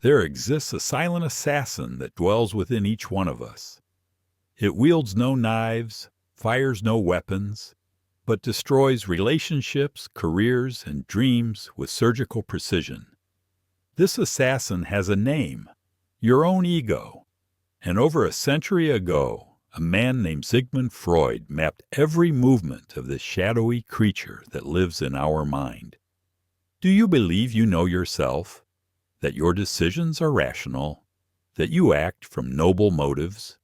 There exists a silent assassin that dwells within each one of us. It wields no knives, fires no weapons, but destroys relationships, careers, and dreams with surgical precision. This assassin has a name, your own ego. And over a century ago, a man named Sigmund Freud mapped every movement of this shadowy creature that lives in our mind. Do you believe you know yourself? That your decisions are rational? That you act from noble motives?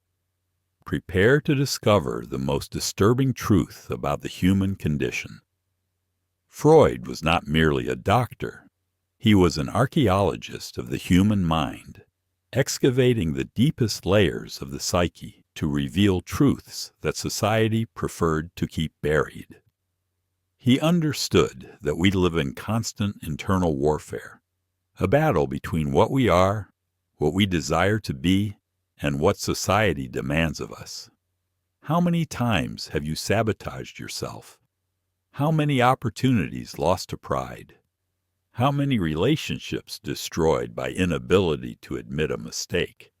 Prepare to discover the most disturbing truth about the human condition. Freud was not merely a doctor. He was an archaeologist of the human mind, excavating the deepest layers of the psyche to reveal truths that society preferred to keep buried. He understood that we live in constant internal warfare, a battle between what we are, what we desire to be, and what society demands of us. How many times have you sabotaged yourself? How many opportunities lost to pride? How many relationships destroyed by inability to admit a mistake?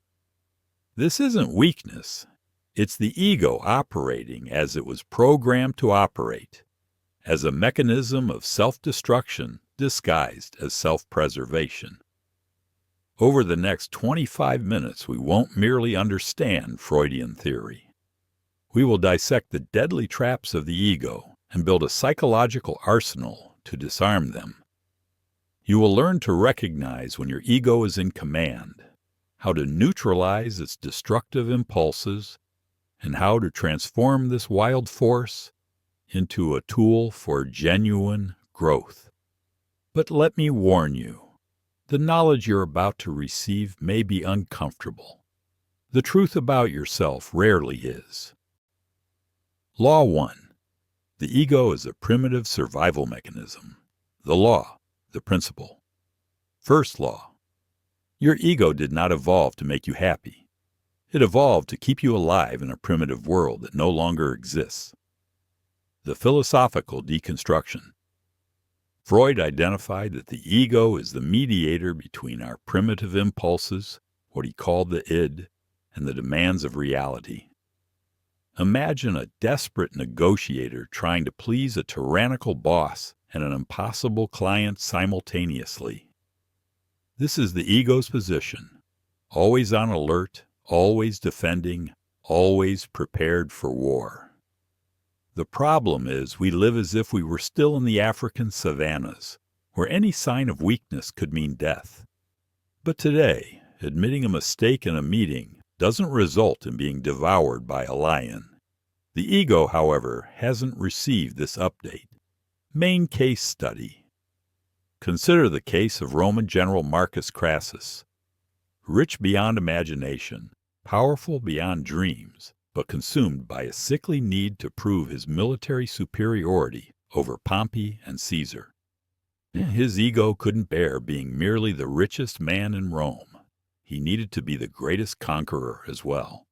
This isn't weakness. It's the ego operating as it was programmed to operate, as a mechanism of self-destruction disguised as self-preservation. Over the next 25 minutes, we won't merely understand Freudian theory. We will dissect the deadly traps of the ego and build a psychological arsenal to disarm them. You will learn to recognize when your ego is in command, how to neutralize its destructive impulses, and how to transform this wild force into a tool for genuine growth. But let me warn you, the knowledge you're about to receive may be uncomfortable. The truth about yourself rarely is. Law 1. The ego is a primitive survival mechanism. The law, the principle. First law. Your ego did not evolve to make you happy. It evolved to keep you alive in a primitive world that no longer exists. The philosophical deconstruction. Freud identified that the ego is the mediator between our primitive impulses, what he called the id, and the demands of reality. Imagine a desperate negotiator trying to please a tyrannical boss and an impossible client simultaneously. This is the ego's position, always on alert, always defending, always prepared for war. The problem is we live as if we were still in the African savannas, where any sign of weakness could mean death. But today, admitting a mistake in a meeting doesn't result in being devoured by a lion. The ego, however, hasn't received this update. Main case study. Consider the case of Roman general Marcus Crassus. Rich beyond imagination, powerful beyond dreams, but consumed by a sickly need to prove his military superiority over Pompey and Caesar. His ego couldn't bear being merely the richest man in Rome. He needed to be the greatest conqueror as well.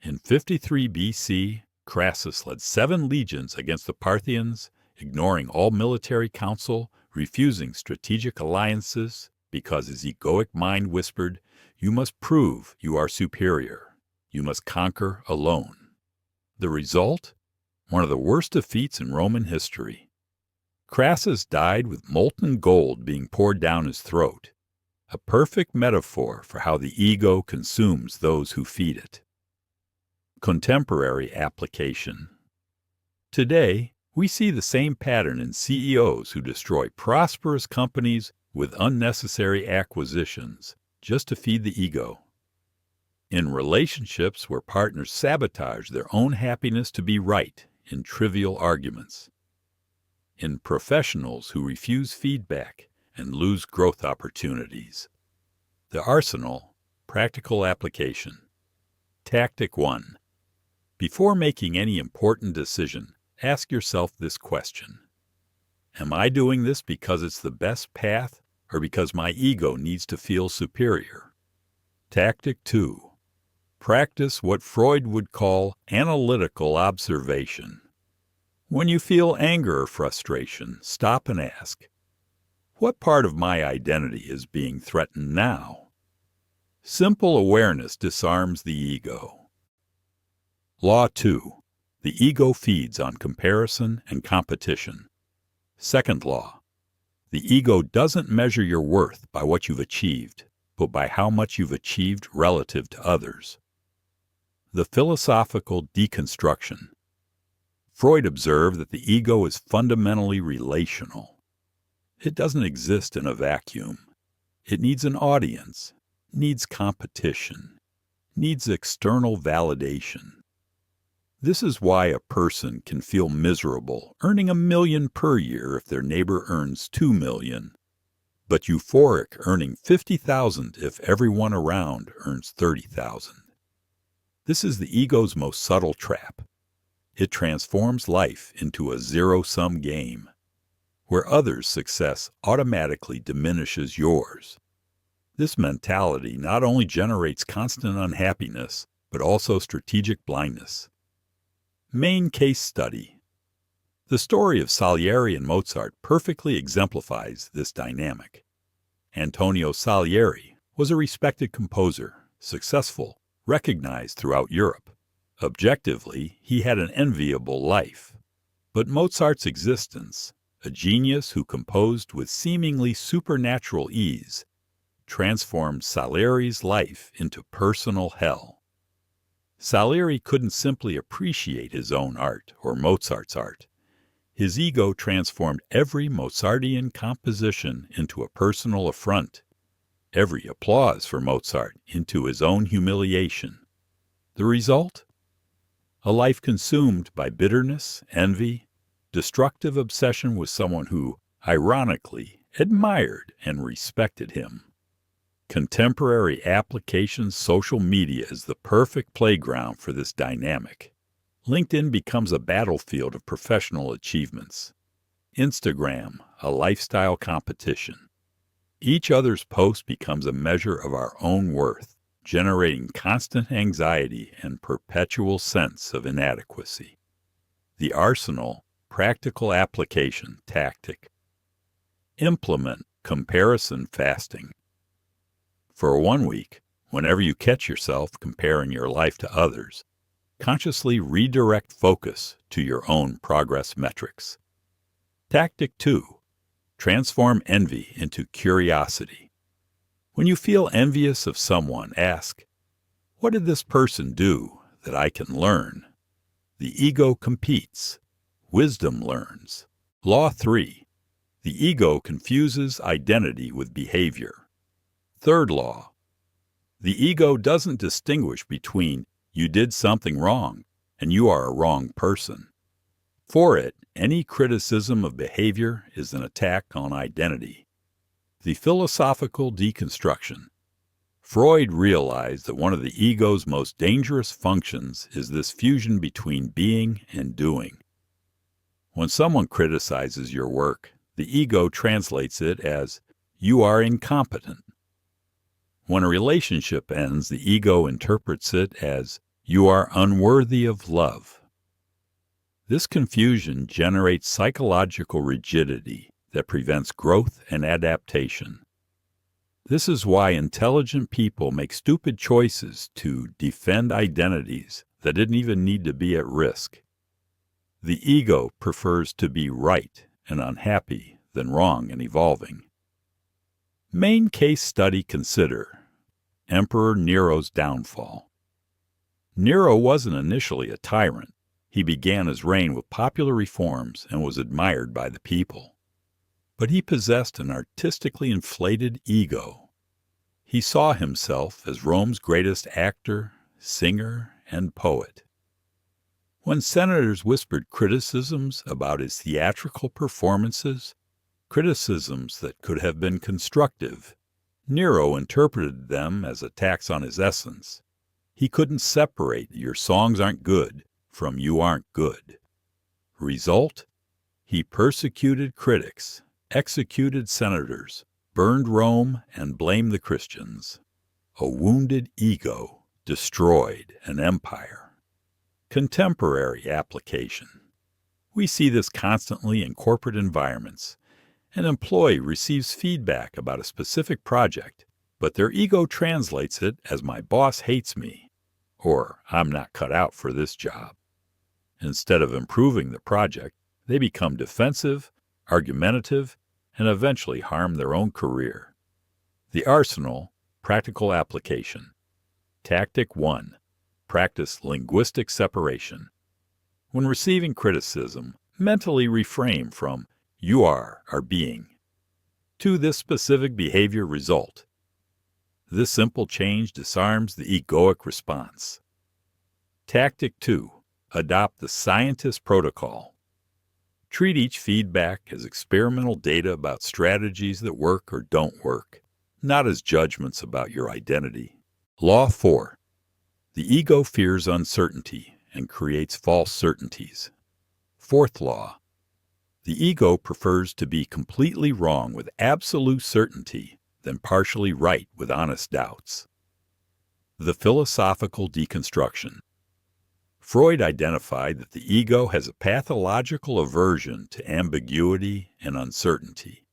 In 53 BC, Crassus led 7 legions against the Parthians, ignoring all military counsel, refusing strategic alliances, because his egoic mind whispered, "You must prove you are superior. You must conquer alone." The result? One of the worst defeats in Roman history. Crassus died with molten gold being poured down his throat, a perfect metaphor for how the ego consumes those who feed it. Contemporary application. Today, we see the same pattern in CEOs who destroy prosperous companies with unnecessary acquisitions just to feed the ego. In relationships where partners sabotage their own happiness to be right in trivial arguments. In professionals who refuse feedback and lose growth opportunities. The arsenal, practical application. Tactic 1. Before making any important decision, ask yourself this question. Am I doing this because it's the best path or because my ego needs to feel superior? Tactic 2. Practice what Freud would call analytical observation. When you feel anger or frustration, stop and ask, What part of my identity is being threatened now? Simple awareness disarms the ego. Law 2. The ego feeds on comparison and competition. Second law. The ego doesn't measure your worth by what you've achieved, but by how much you've achieved relative to others. The philosophical deconstruction. Freud observed that the ego is fundamentally relational. It doesn't exist in a vacuum. It needs an audience, needs competition, needs external validation. This is why a person can feel miserable earning $1 million per year if their neighbor earns $2 million, but euphoric earning $50,000 if everyone around earns $30,000. This is the ego's most subtle trap. It transforms life into a zero-sum game, where others' success automatically diminishes yours. This mentality not only generates constant unhappiness, but also strategic blindness. Main case study. The story of Salieri and Mozart perfectly exemplifies this dynamic. Antonio Salieri was a respected composer, successful, recognized throughout Europe. Objectively, he had an enviable life. But Mozart's existence, a genius who composed with seemingly supernatural ease, transformed Salieri's life into personal hell. Salieri couldn't simply appreciate his own art or Mozart's art. His ego transformed every Mozartian composition into a personal affront, every applause for Mozart into his own humiliation. The result? A life consumed by bitterness, envy, destructive obsession with someone who, ironically, admired and respected him. Contemporary application social media is the perfect playground for this dynamic. LinkedIn becomes a battlefield of professional achievements. Instagram, a lifestyle competition. Each other's post becomes a measure of our own worth, generating constant anxiety and perpetual sense of inadequacy. The arsenal, practical application tactic. Implement comparison fasting. For 1 week, whenever you catch yourself comparing your life to others, consciously redirect focus to your own progress metrics. Tactic 2. Transform envy into curiosity. When you feel envious of someone, ask, what did this person do that I can learn? The ego competes. Wisdom learns. Law 3. The ego confuses identity with behavior. Third law. The ego doesn't distinguish between you did something wrong and you are a wrong person. For it, any criticism of behavior is an attack on identity. The philosophical deconstruction. Freud realized that one of the ego's most dangerous functions is this fusion between being and doing. When someone criticizes your work, the ego translates it as, you are incompetent. When a relationship ends, the ego interprets it as, you are unworthy of love. This confusion generates psychological rigidity that prevents growth and adaptation. This is why intelligent people make stupid choices to defend identities that didn't even need to be at risk. The ego prefers to be right and unhappy than wrong and evolving. Main case study consider. Emperor Nero's downfall. Nero wasn't initially a tyrant. He began his reign with popular reforms and was admired by the people. But he possessed an artistically inflated ego. He saw himself as Rome's greatest actor, singer, and poet. When senators whispered criticisms about his theatrical performances, criticisms that could have been constructive, Nero interpreted them as attacks on his essence. He couldn't separate your songs aren't good from you aren't good. Result? He persecuted critics, executed senators, burned Rome, and blamed the Christians. A wounded ego destroyed an empire. Contemporary application. We see this constantly in corporate environments, An employee receives feedback about a specific project, but their ego translates it as "my boss hates me," or "I'm not cut out for this job." Instead of improving the project, they become defensive, argumentative, and eventually harm their own career. The arsenal, practical application. Tactic 1. Practice linguistic separation. When receiving criticism, mentally reframe from "you are" or "being" to "this specific behavior result." This simple change disarms the egoic response. Tactic 2. Adopt the scientist protocol. Treat each feedback as experimental data about strategies that work or don't work, not as judgments about your identity. Law 4. The ego fears uncertainty and creates false certainties. Fourth law. The ego prefers to be completely wrong with absolute certainty than partially right with honest doubts. The philosophical deconstruction. Freud identified that the ego has a pathological aversion to ambiguity and uncertainty.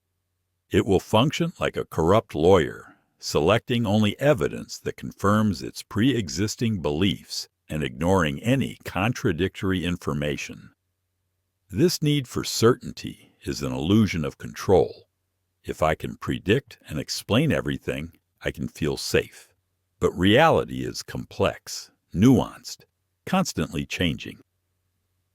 It will function like a corrupt lawyer, selecting only evidence that confirms its pre-existing beliefs and ignoring any contradictory information. This need for certainty is an illusion of control. If I can predict and explain everything, I can feel safe. But reality is complex, nuanced, constantly changing.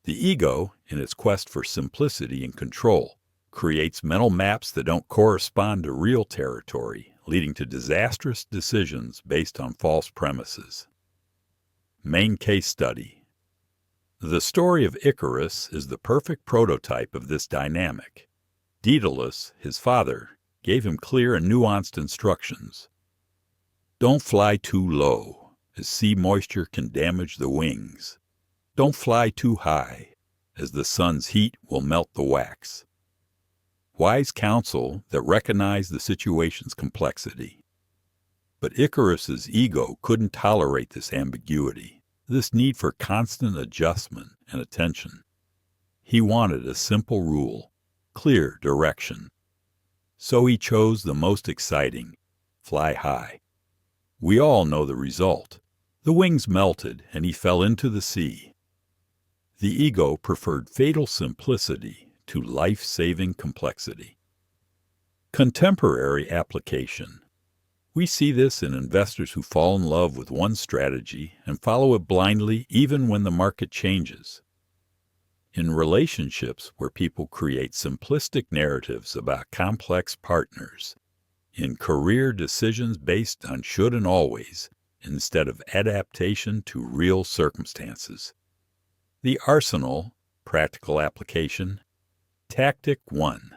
The ego, in its quest for simplicity and control, creates mental maps that don't correspond to real territory, leading to disastrous decisions based on false premises. Main case study. The story of Icarus is the perfect prototype of this dynamic. Daedalus, his father, gave him clear and nuanced instructions. Don't fly too low, as sea moisture can damage the wings. Don't fly too high, as the sun's heat will melt the wax. Wise counsel that recognized the situation's complexity. But Icarus's ego couldn't tolerate this ambiguity, this need for constant adjustment and attention. He wanted a simple rule, clear direction. So he chose the most exciting, fly high. We all know the result. The wings melted and he fell into the sea. The ego preferred fatal simplicity to life-saving complexity. Contemporary application. We see this in investors who fall in love with one strategy and follow it blindly even when the market changes. In relationships where people create simplistic narratives about complex partners. In career decisions based on should and always, instead of adaptation to real circumstances. The arsenal, practical application. Tactic 1.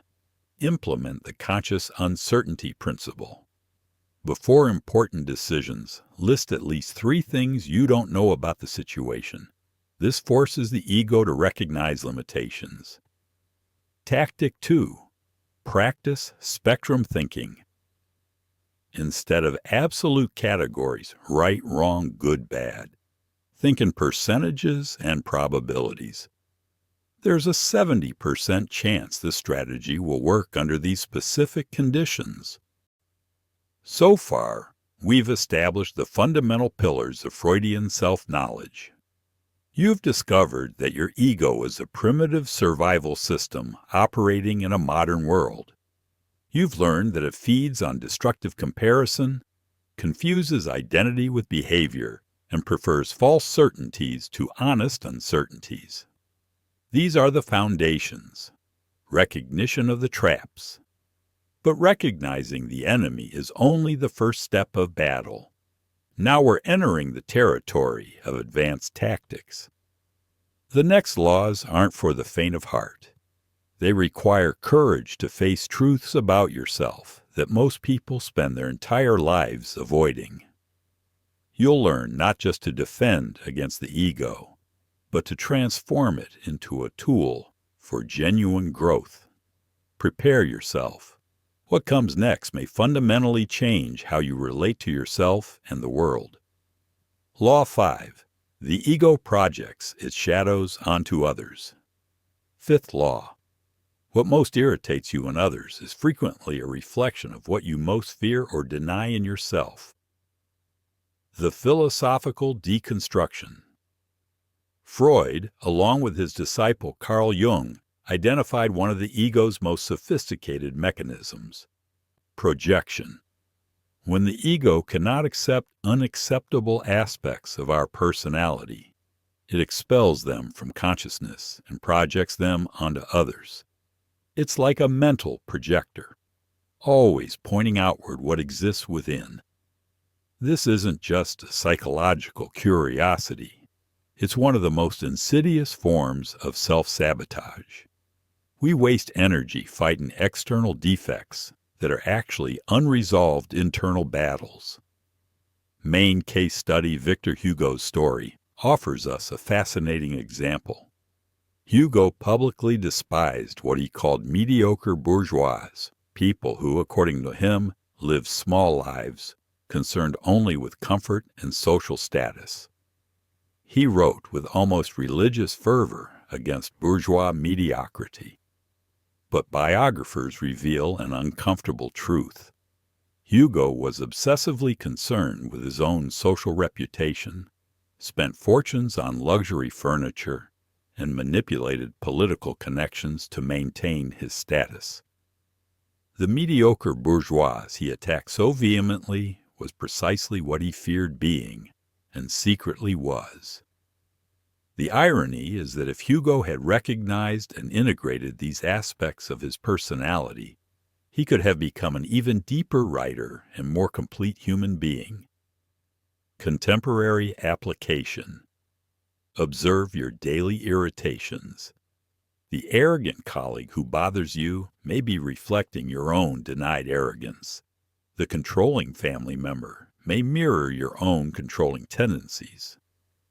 Implement the conscious uncertainty principle. Before important decisions, list at least 3 things you don't know about the situation. This forces the ego to recognize limitations. Tactic 2. Practice spectrum thinking. Instead of absolute categories, right, wrong, good, bad, think in percentages and probabilities. There's a 70% chance this strategy will work under these specific conditions. So far, we've established the fundamental pillars of Freudian self-knowledge. You've discovered that your ego is a primitive survival system operating in a modern world. You've learned that it feeds on destructive comparison, confuses identity with behavior, and prefers false certainties to honest uncertainties. These are the foundations. Recognition of the traps. But recognizing the enemy is only the first step of battle. Now we're entering the territory of advanced tactics. The next laws aren't for the faint of heart. They require courage to face truths about yourself that most people spend their entire lives avoiding. You'll learn not just to defend against the ego, but to transform it into a tool for genuine growth. Prepare yourself. What comes next may fundamentally change how you relate to yourself and the world. Law 5. The ego projects its shadows onto others. Fifth law. What most irritates you in others is frequently a reflection of what you most fear or deny in yourself. The philosophical deconstruction. Freud, along with his disciple Carl Jung, identified one of the ego's most sophisticated mechanisms: projection. When the ego cannot accept unacceptable aspects of our personality, it expels them from consciousness and projects them onto others. It's like a mental projector, always pointing outward what exists within. This isn't just a psychological curiosity. It's one of the most insidious forms of self-sabotage. We waste energy fighting external defects that are actually unresolved internal battles. Main case study Victor Hugo's story offers us a fascinating example. Hugo publicly despised what he called mediocre bourgeois, people who, according to him, lived small lives, concerned only with comfort and social status. He wrote with almost religious fervor against bourgeois mediocrity. But biographers reveal an uncomfortable truth. Hugo was obsessively concerned with his own social reputation, spent fortunes on luxury furniture, and manipulated political connections to maintain his status. The mediocre bourgeois he attacked so vehemently was precisely what he feared being, and secretly was. The irony is that if Hugo had recognized and integrated these aspects of his personality, he could have become an even deeper writer and more complete human being. Contemporary application. Observe your daily irritations. The arrogant colleague who bothers you may be reflecting your own denied arrogance. The controlling family member may mirror your own controlling tendencies.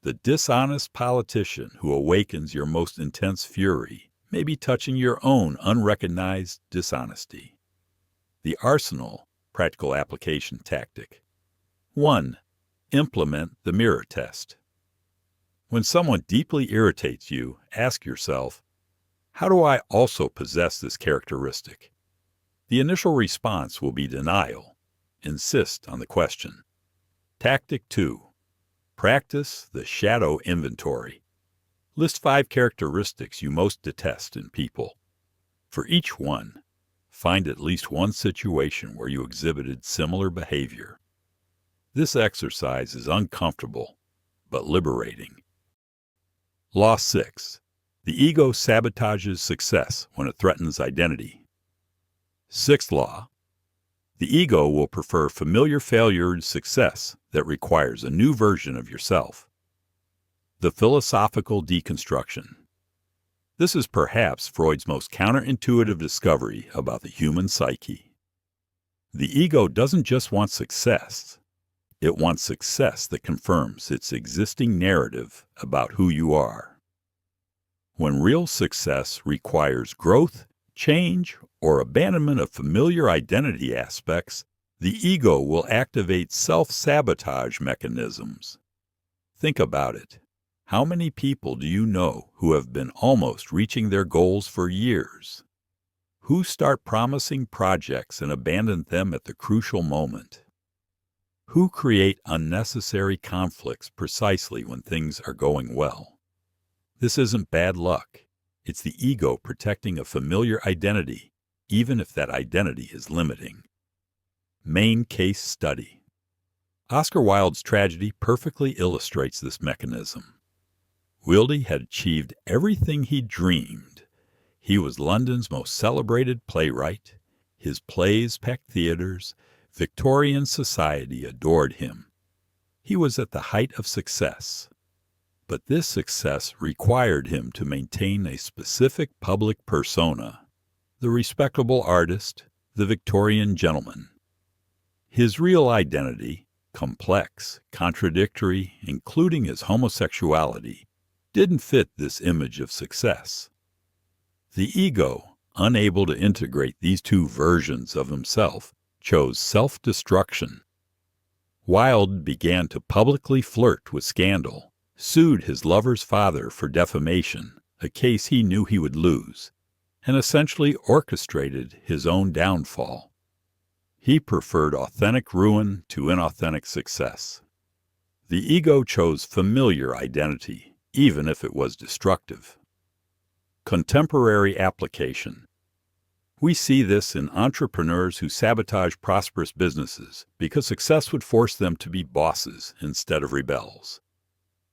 The dishonest politician who awakens your most intense fury may be touching your own unrecognized dishonesty. The arsenal, practical application tactic. 1. Implement the mirror test. When someone deeply irritates you, ask yourself, how do I also possess this characteristic? The initial response will be denial. Insist on the question. Tactic 2. Practice the shadow inventory. List 5 characteristics you most detest in people. For each one, find at least one situation where you exhibited similar behavior. This exercise is uncomfortable, but liberating. Law 6. The ego sabotages success when it threatens identity. 6th law. The ego will prefer familiar failure to success that requires a new version of yourself. The philosophical deconstruction. This is perhaps Freud's most counterintuitive discovery about the human psyche. The ego doesn't just want success. It wants success that confirms its existing narrative about who you are. When real success requires growth, change, or abandonment of familiar identity aspects, the ego will activate self-sabotage mechanisms. Think about it. How many people do you know who have been almost reaching their goals for years? Who start promising projects and abandon them at the crucial moment? Who create unnecessary conflicts precisely when things are going well? This isn't bad luck. It's the ego protecting a familiar identity, even if that identity is limiting. Main case study. Oscar Wilde's tragedy perfectly illustrates this mechanism. Wilde had achieved everything he dreamed. He was London's most celebrated playwright. His plays packed theaters. Victorian society adored him. He was at the height of success. But this success required him to maintain a specific public persona, the respectable artist, the Victorian gentleman. His real identity, complex, contradictory, including his homosexuality, didn't fit this image of success. The ego, unable to integrate these two versions of himself, chose self-destruction. Wilde began to publicly flirt with scandal, sued his lover's father for defamation, a case he knew he would lose. and essentially orchestrated his own downfall. He preferred authentic ruin to inauthentic success. The ego chose familiar identity, even if it was destructive. Contemporary application. We see this in entrepreneurs who sabotage prosperous businesses because success would force them to be bosses instead of rebels.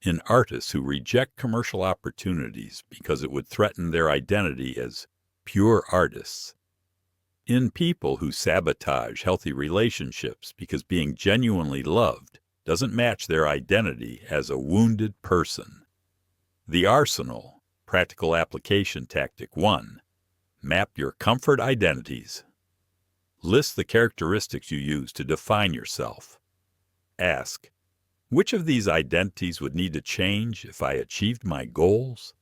In artists who reject commercial opportunities because it would threaten their identity as pure artists. In people who sabotage healthy relationships because being genuinely loved doesn't match their identity as a wounded person. The Arsenal, Practical Application Tactic 1. Map your comfort identities. List the characteristics you use to define yourself. Ask, which of these identities would need to change if I achieved my goals?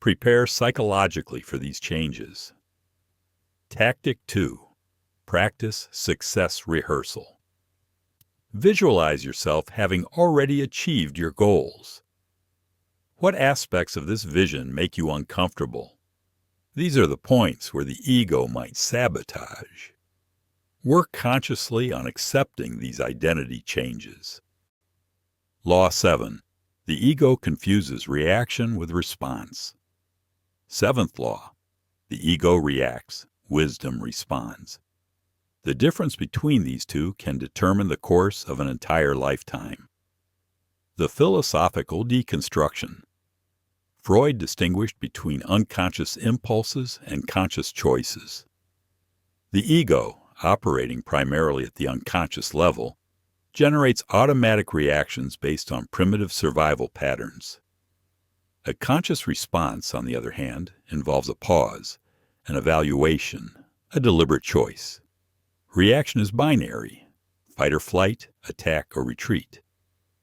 Prepare psychologically for these changes. Tactic 2. Practice success rehearsal. Visualize yourself having already achieved your goals. What aspects of this vision make you uncomfortable? These are the points where the ego might sabotage. Work consciously on accepting these identity changes. Law 7. The ego confuses reaction with response. Seventh law. The ego reacts, wisdom responds. The difference between these two can determine the course of an entire lifetime. The philosophical deconstruction. Freud distinguished between unconscious impulses and conscious choices. The ego, operating primarily at the unconscious level, generates automatic reactions based on primitive survival patterns. A conscious response, on the other hand, involves a pause, an evaluation, a deliberate choice. Reaction is binary: fight or flight, attack or retreat.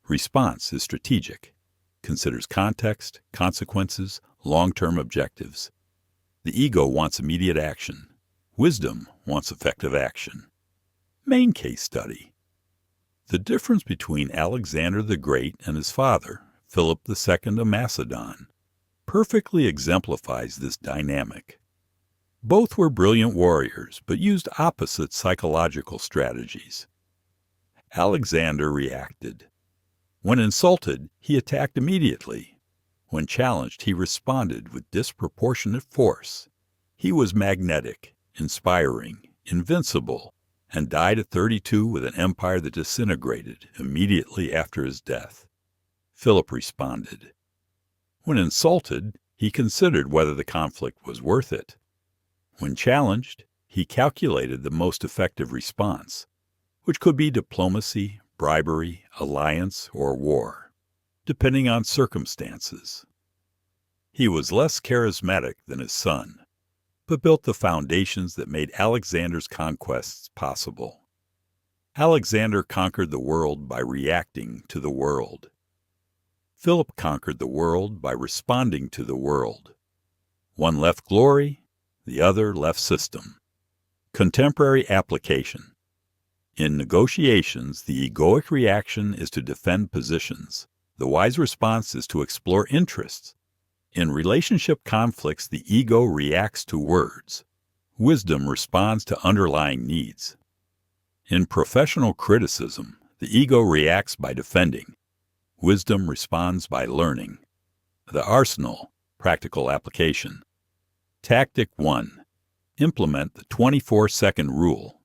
Response is strategic, considers context, consequences, long-term objectives. The ego wants immediate action. Wisdom wants effective action. Main case study. The difference between Alexander the Great and his father, Philip II of Macedon, perfectly exemplifies this dynamic. Both were brilliant warriors, but used opposite psychological strategies. Alexander reacted. When insulted, he attacked immediately. When challenged, he responded with disproportionate force. He was magnetic, inspiring, invincible, and died at 32 with an empire that disintegrated immediately after his death. Philip responded. When insulted, he considered whether the conflict was worth it. When challenged, he calculated the most effective response, which could be diplomacy, bribery, alliance, or war, depending on circumstances. He was less charismatic than his son, but built the foundations that made Alexander's conquests possible. Alexander conquered the world by reacting to the world. Philip conquered the world by responding to the world. One left glory, the other left system. Contemporary application. In negotiations, the egoic reaction is to defend positions. The wise response is to explore interests. In relationship conflicts, the ego reacts to words. Wisdom responds to underlying needs. In professional criticism, the ego reacts by defending. Wisdom responds by learning. The Arsenal, Practical Application. Tactic 1. Implement the 24-second rule.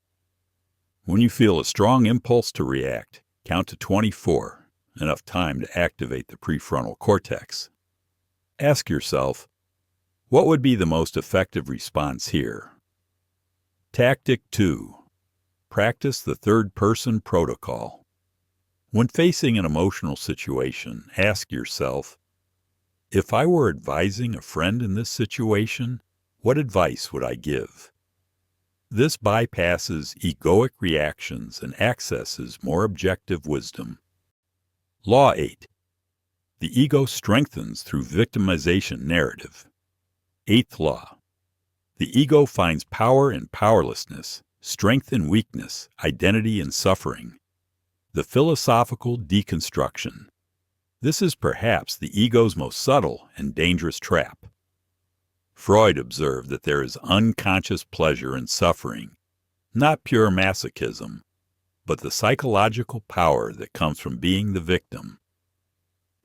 When you feel a strong impulse to react, count to 24, enough time to activate the prefrontal cortex. Ask yourself, what would be the most effective response here? Tactic 2. Practice the third-person protocol. When facing an emotional situation, ask yourself, if I were advising a friend in this situation, what advice would I give? This bypasses egoic reactions and accesses more objective wisdom. Law 8. The ego strengthens through victimization narrative. Eighth law. The ego finds power in powerlessness, strength in weakness, identity in suffering. The philosophical deconstruction. This is perhaps the ego's most subtle and dangerous trap. Freud observed that there is unconscious pleasure in suffering, not pure masochism, but the psychological power that comes from being the victim.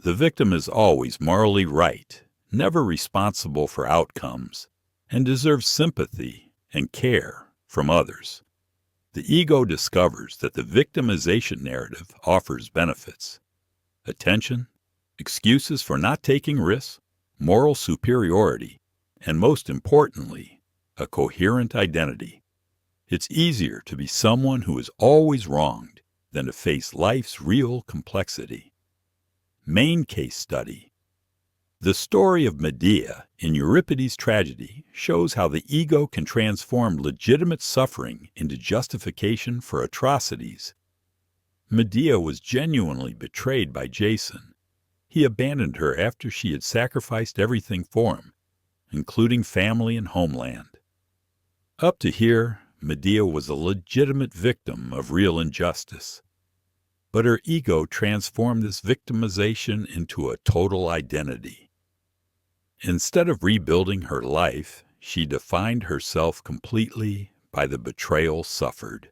The victim is always morally right, never responsible for outcomes, and deserves sympathy and care from others. The ego discovers that the victimization narrative offers benefits: attention, excuses for not taking risks, moral superiority, and most importantly, a coherent identity. It's easier to be someone who is always wronged than to face life's real complexity. Main case study. The story of Medea in Euripides' tragedy shows how the ego can transform legitimate suffering into justification for atrocities. Medea was genuinely betrayed by Jason. He abandoned her after she had sacrificed everything for him, including family and homeland. Up to here, Medea was a legitimate victim of real injustice. But her ego transformed this victimization into a total identity. Instead of rebuilding her life, she defined herself completely by the betrayal suffered.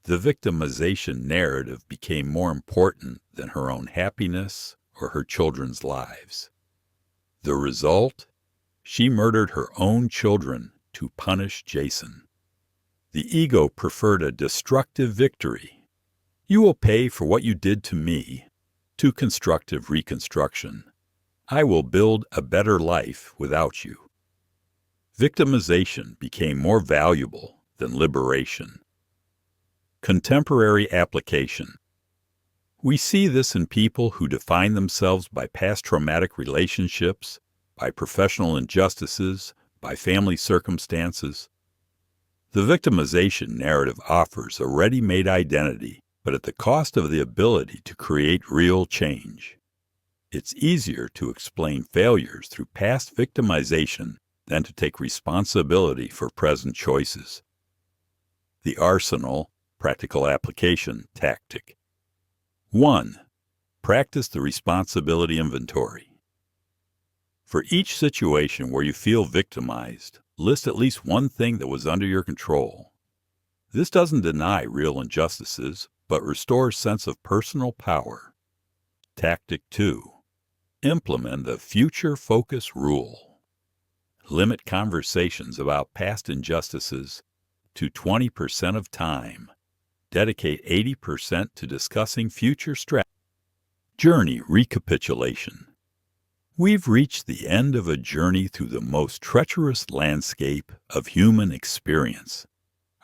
The victimization narrative became more important than her own happiness or her children's lives. The result? She murdered her own children to punish Jason. The ego preferred a destructive victory. You will pay for what you did to me, to constructive reconstruction. I will build a better life without you. Victimization became more valuable than liberation. Contemporary application. We see this in people who define themselves by past traumatic relationships, by professional injustices, by family circumstances. The victimization narrative offers a ready-made identity, but at the cost of the ability to create real change. It's easier to explain failures through past victimization than to take responsibility for present choices. The arsenal, practical application, tactic. 1. Practice the responsibility inventory. For each situation where you feel victimized, list at least one thing that was under your control. This doesn't deny real injustices, but restores sense of personal power. Tactic 2. Implement the future focus rule. Limit conversations about past injustices to 20% of time. Dedicate 80% to discussing future strategies. Journey recapitulation. We've reached the end of a journey through the most treacherous landscape of human experience,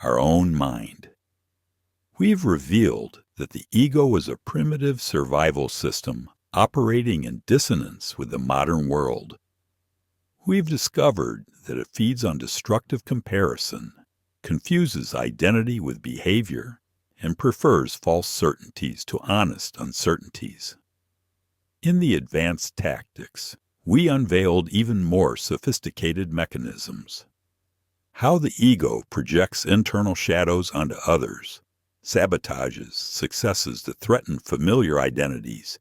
our own mind. We've revealed that the ego is a primitive survival system operating in dissonance with the modern world. We've discovered that it feeds on destructive comparison, confuses identity with behavior, and prefers false certainties to honest uncertainties. In the advanced tactics, we unveiled even more sophisticated mechanisms. How the ego projects internal shadows onto others, sabotages successes that threaten familiar identities,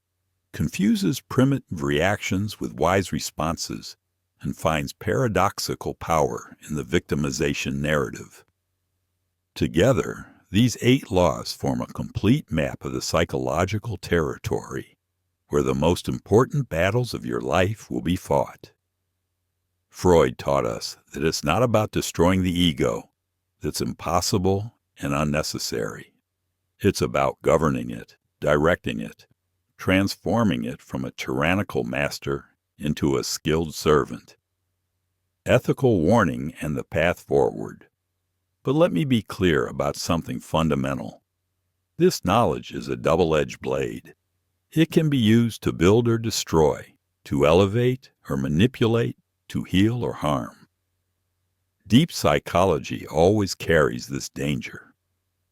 confuses primitive reactions with wise responses, and finds paradoxical power in the victimization narrative. Together, these 8 laws form a complete map of the psychological territory, where the most important battles of your life will be fought. Freud taught us that it's not about destroying the ego, that's impossible and unnecessary. It's about governing it, directing it, transforming it from a tyrannical master into a skilled servant. Ethical warning and the path forward. But let me be clear about something fundamental. This knowledge is a double-edged blade. It can be used to build or destroy, to elevate or manipulate, to heal or harm. Deep psychology always carries this danger.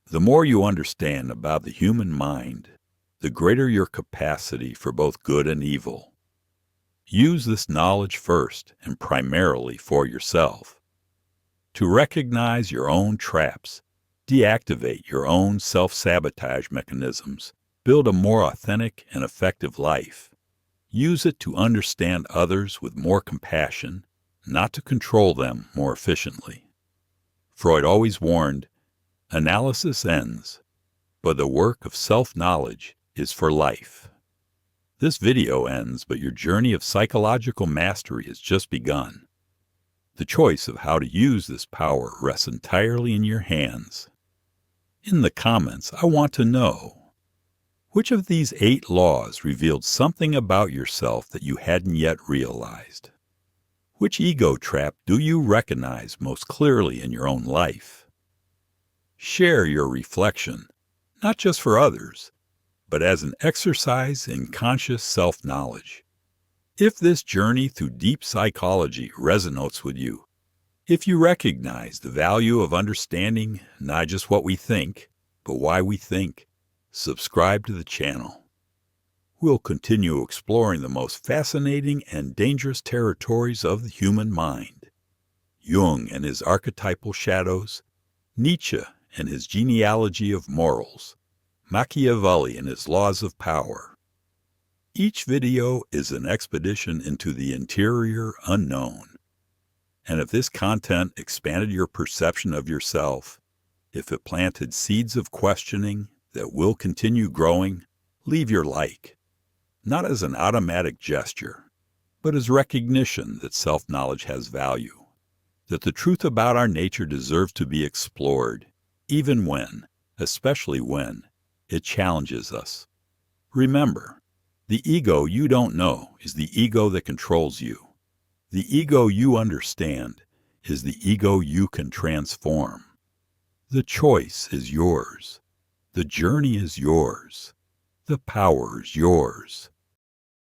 The more you understand about the human mind, the greater your capacity for both good and evil. Use this knowledge first and primarily for yourself. To recognize your own traps, deactivate your own self-sabotage mechanisms, build a more authentic and effective life. Use it to understand others with more compassion not to control them more efficiently. Freud always warned, analysis ends, but the work of self-knowledge is for life. This video ends, but your journey of psychological mastery has just begun. The choice of how to use this power rests entirely in your hands. In the comments, I want to know, which of these 8 laws revealed something about yourself that you hadn't yet realized? Which ego trap do you recognize most clearly in your own life? Share your reflection, not just for others, but as an exercise in conscious self-knowledge. If this journey through deep psychology resonates with you, if you recognize the value of understanding not just what we think, but why we think, subscribe to the channel. We'll continue exploring the most fascinating and dangerous territories of the human mind. Jung and his archetypal shadows, Nietzsche and his genealogy of morals, Machiavelli and his laws of power. Each video is an expedition into the interior unknown. And if this content expanded your perception of yourself, if it planted seeds of questioning that will continue growing, leave your like. Not as an automatic gesture, but as recognition that self-knowledge has value, that the truth about our nature deserves to be explored, even when, especially when, it challenges us. Remember, the ego you don't know is the ego that controls you. The ego you understand is the ego you can transform. The choice is yours. The journey is yours. The power is yours.